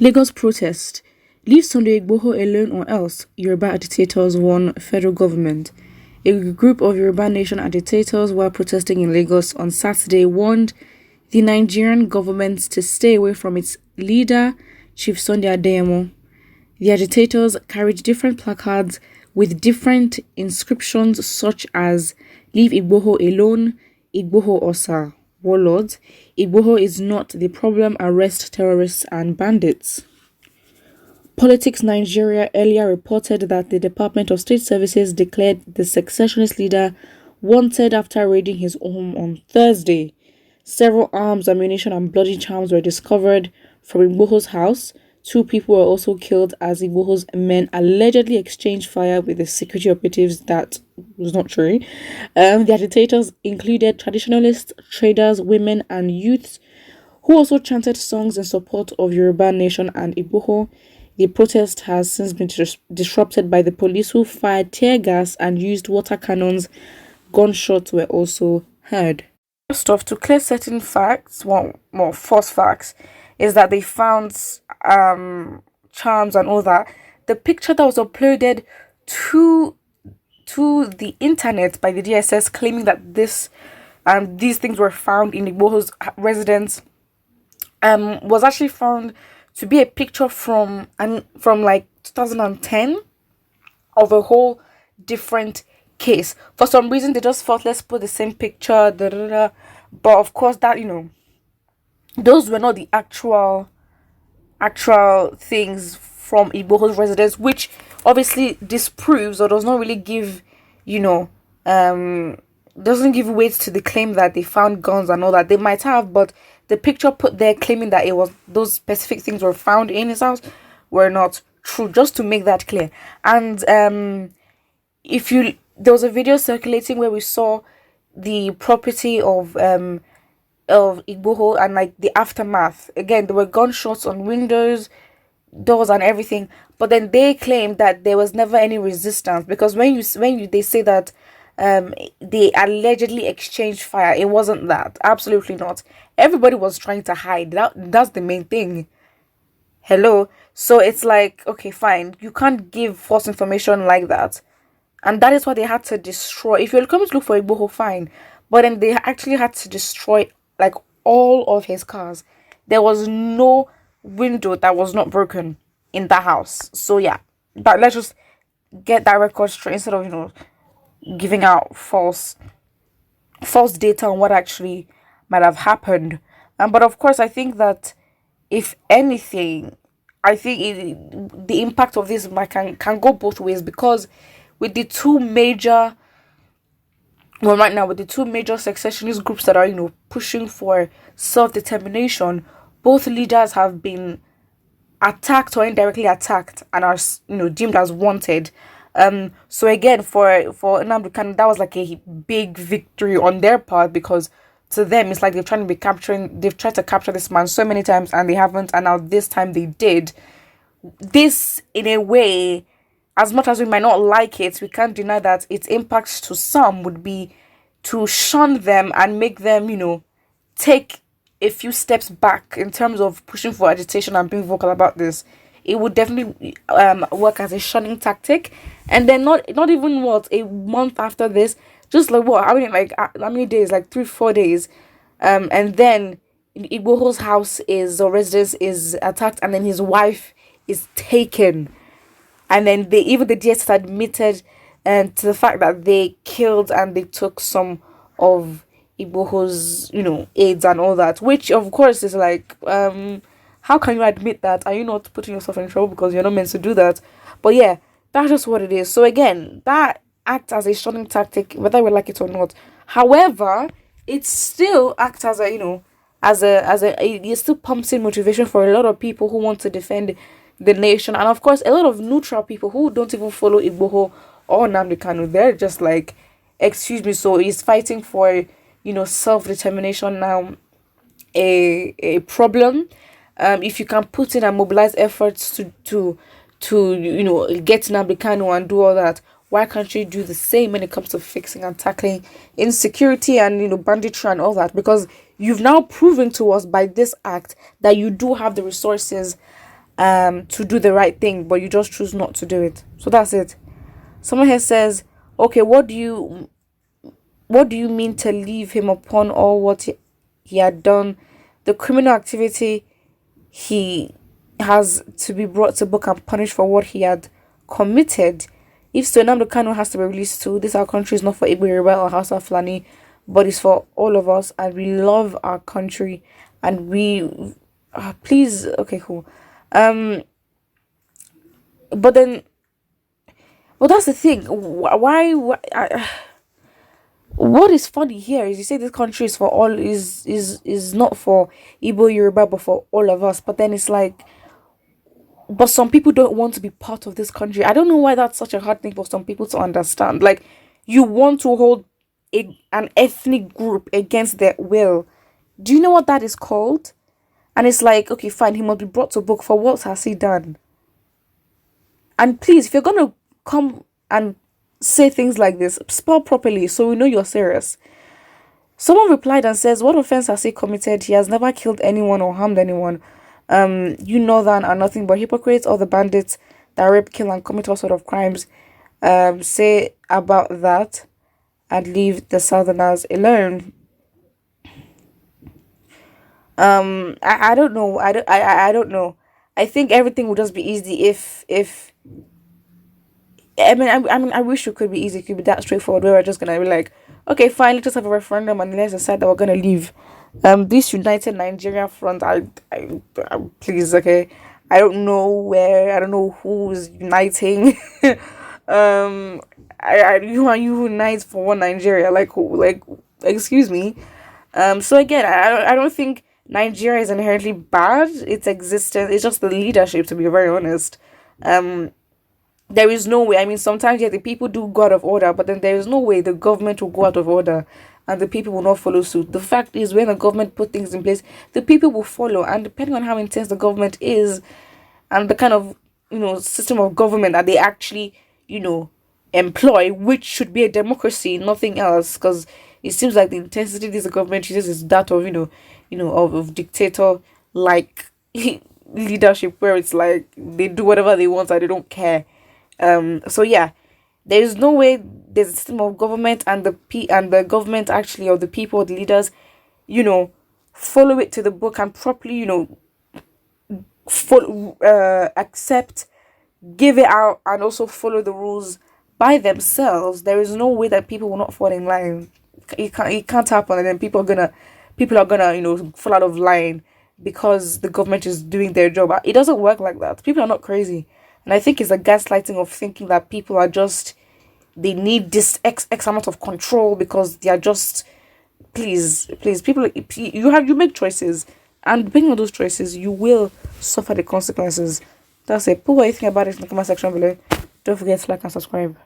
Lagos protest. Leave Sunday Igboho alone or else, Yoruba agitators warn federal government. A group of Yoruba nation agitators while protesting in Lagos on Saturday warned the Nigerian government to stay away from its leader, Chief Sunday Adeyemo. The agitators carried different placards with different inscriptions such as "Leave Igboho alone," "Igboho Osa," "Warlords," "Igboho is not the problem, arrest terrorists and bandits." Politics Nigeria earlier reported that the Department of State Services declared the secessionist leader wanted after raiding his home on Thursday. Several arms, ammunition, and bloody charms were discovered from Igboho's house. 2 people were also killed as Igboho's men allegedly exchanged fire with the security operatives. That was not true. The agitators included traditionalists, traders, women, and youths who also chanted songs in support of Yoruba Nation and Igboho. The protest has since been disrupted by the police, who fired tear gas and used water cannons. Gunshots were also heard. First off, to clear certain facts, more false facts, is that they found charms and all that. The picture that was uploaded to the internet by the DSS, claiming that these things were found in Igboho's residence, was actually found to be a picture from like 2010 of a whole different case. For some reason, they just thought, let's put the same picture, but of course that, those were not the actual things from Igboho's residence, which obviously disproves or does not really give, doesn't give weight to the claim that they found guns and all that. They might have, but the picture put there claiming that it was those specific things were found in his house were not true, just to make that clear. And there was a video circulating where we saw the property of Igboho and like the aftermath. Again, there were gunshots on windows, doors, and everything. But then they claimed that there was never any resistance, because when they say that they allegedly exchanged fire, it wasn't that. Absolutely not. Everybody was trying to hide. That's the main thing. Hello. So it's like, okay, fine. You can't give false information like that. And that is why they had to destroy. If you're coming to look for Igboho, fine. But then they actually had to destroy like all of his cars. There was no window that was not broken in that house. So yeah, but let's just get that record straight instead of giving out false data on what actually might have happened. But of course, I think that if anything, I think the impact of this can go both ways, because with the two major secessionist groups that are pushing for self-determination, both leaders have been attacked or indirectly attacked and are deemed as wanted. So again, for Nnamdi Kanu, that was like a big victory on their part, because to them it's like they've tried to capture this man so many times and they haven't, and now this time they did. This, in a way, as much as we might not like it, we can't deny that its impacts to some would be to shun them and make them take a few steps back in terms of pushing for agitation and being vocal about this. It would definitely work as a shunning tactic. And then not even a month after this, just like how many days, like 3-4 days, and then Igboho's house or residence is attacked, and then his wife is taken, and then the DSS admitted to the fact that they killed and they took some of Igboho's aides and all that, which of course is like, how can you admit that? Are you not putting yourself in trouble because you're not meant to do that? But yeah, that's just what it is. So again, that acts as a shunning tactic, whether we like it or not. However, it still acts as it still pumps in motivation for a lot of people who want to defend the nation, and of course a lot of neutral people who don't even follow Igboho or Nnamdi Kanu. They're just like, excuse me, so he's fighting for self-determination now a problem. If you can put in and mobilize efforts to get Nnamdi Kanu and do all that, why can't you do the same when it comes to fixing and tackling insecurity and banditry and all that? Because you've now proven to us by this act that you do have the resources to do the right thing, but you just choose not to do it. So that's it. Someone here says, okay, what do you mean to leave him upon all what he had done? The criminal activity, he has to be brought to book and punished for what he had committed. If so, Nnamdi Kanu has to be released too. This our country is not for Igbo, Yoruba or Hausa Fulani, but it's for all of us, and we love our country, and we please, okay, cool. But then, well, that's the thing. Why what is funny here is you say this country is for all, is not for Igbo, Yoruba, but for all of us. But then it's like, but some people don't want to be part of this country. I don't know why that's such a hard thing for some people to understand. Like, you want to hold an ethnic group against their will. Do you know what that is called? And it's like, okay, fine, he must be brought to book. For what has he done? And please, if you're gonna come and say things like this, spell properly so we know you're serious. Someone replied and says, what offense has he committed? He has never killed anyone or harmed anyone. You Northern are nothing but hypocrites. All the bandits that rape, kill, and commit all sort of crimes. Say about that and leave the Southerners alone. I don't know. I don't know. I think everything would just be easy if I wish it could be easy. It could be that straightforward where we're just gonna be like, okay, fine, let's just have a referendum and let's decide that we're gonna leave. This United Nigeria Front, I please, okay, I don't know where, I don't know who's uniting. You unite for one Nigeria, like who, like, excuse me. So again, I don't think Nigeria is inherently bad. Its existence, it's just the leadership, to be very honest. There is no way. I mean, sometimes, yeah, the people do go out of order, but then there is no way the government will go out of order and the people will not follow suit. The fact is, when the government put things in place, the people will follow. And depending on how intense the government is and the kind of, system of government that they actually, employ, which should be a democracy, nothing else, because it seems like the intensity this government uses is that of, of dictator like leadership, where it's like they do whatever they want and they don't care. So yeah, there is no way there's a system of government and the government actually, or the people, the leaders, follow it to the book and properly, accept, give it out, and also follow the rules by themselves. There is no way that people will not fall in line. It can't happen, and then people are gonna fall out of line because the government is doing their job. It doesn't work like that. People are not crazy. And I think it's a gaslighting of thinking that people are just, they need this X amount of control because they are just, please, people, you make choices, and depending on those choices, you will suffer the consequences. That's it. Put what you think about it in the comment section below. Don't forget to like and subscribe.